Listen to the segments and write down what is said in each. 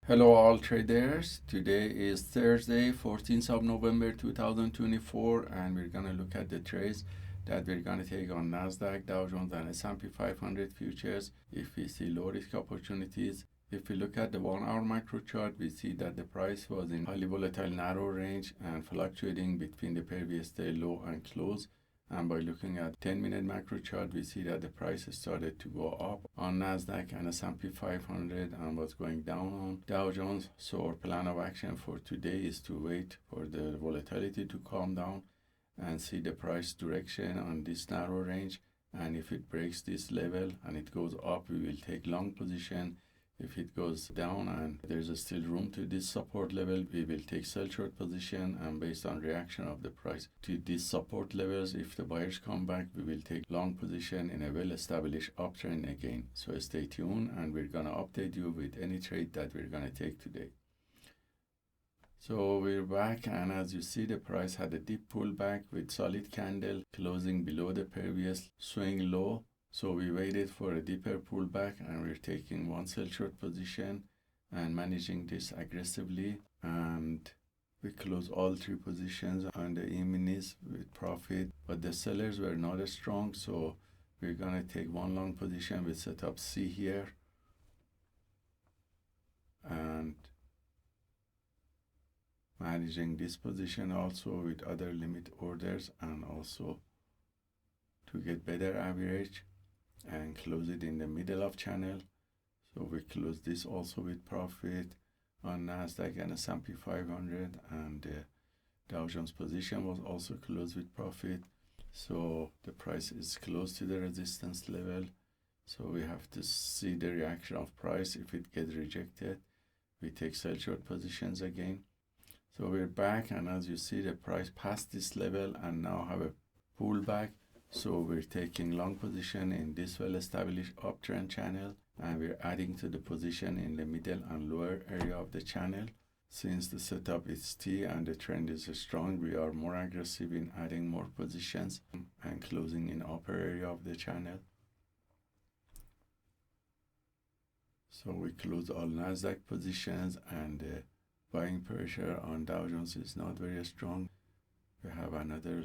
Hello all traders. Today is Thursday, 14th of November 2024, and we're going to look at the trades that we're going to take on Nasdaq, Dow Jones and S&P 500 futures if we see low risk opportunities. If we look at the 1 hour macro chart, we see that the price was in highly volatile narrow range and fluctuating between the previous day low and close. And by looking at 10-minute macro chart, we see that the price started to go up on Nasdaq and S&P 500 and was going down on Dow Jones. So our plan of action for today is to wait for the volatility to calm down and see the price direction on this narrow range. And if it breaks this level and it goes up, we will take long position. If it goes down and there's still room to this support level, we will take sell short position, and based on reaction of the price to these support levels, if the buyers come back, we will take long position in a well-established uptrend again. So stay tuned and we're gonna update you with any trade that we're gonna take today. So we're back, and as you see, the price had a deep pullback with solid candle closing below the previous swing low. So we waited for a deeper pullback and we're taking one sell short position and managing this aggressively, and we closed all three positions on the E-minis with profit, but the sellers were not as strong, so we're gonna take one long position with setup C here and managing this position also with other limit orders, and also to get better average and close it in the middle of channel. So we close this also with profit on Nasdaq and S&P 500, and the Dow Jones position was also closed with profit. So the price is close to the resistance level, so we have to see the reaction of price. If it gets rejected, we take sell short positions again. So we're back, and as you see, the price passed this level and now have a pullback. So we're taking long position in this well-established uptrend channel, and we're adding to the position in the middle and lower area of the channel. Since the setup is T and the trend is strong, we are more aggressive in adding more positions and closing in upper area of the channel. So we close all Nasdaq positions, and the buying pressure on Dow Jones is not very strong. We have another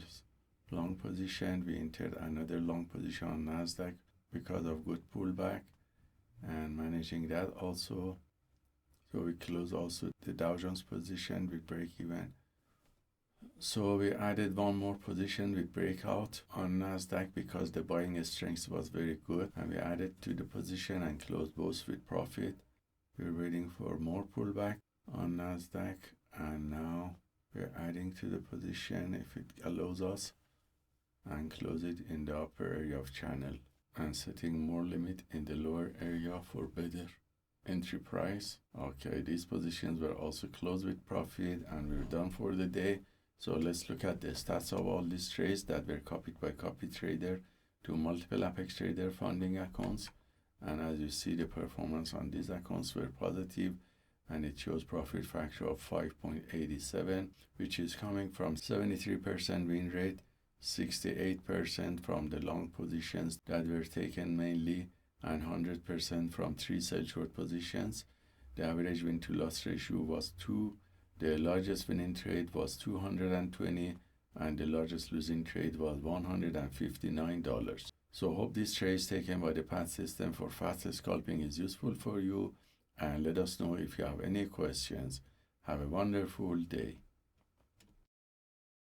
long position. We entered another long position on Nasdaq because of good pullback and managing that also. So we close also the Dow Jones position with break even. So we added one more position with breakout on Nasdaq because the buying strength was very good, and we added to the position and closed both with profit. We're waiting for more pullback on Nasdaq, and now we're adding to the position if it allows us, and close it in the upper area of channel and setting more limit in the lower area for better entry price. Okay, these positions were also closed with profit, and we're done for the day. So let's look at the stats of all these trades that were copied by copy trader to multiple Apex Trader funding accounts. And as you see, the performance on these accounts were positive, and it shows profit factor of 5.87, which is coming from 73% win rate, 68% from the long positions that were taken mainly, and 100% from 3 sell short positions. The average win to loss ratio was 2. The largest winning trade was 220, and the largest losing trade was $159. So hope this trade taken by the PAAT system for fast scalping is useful for you, and let us know if you have any questions. Have a wonderful day.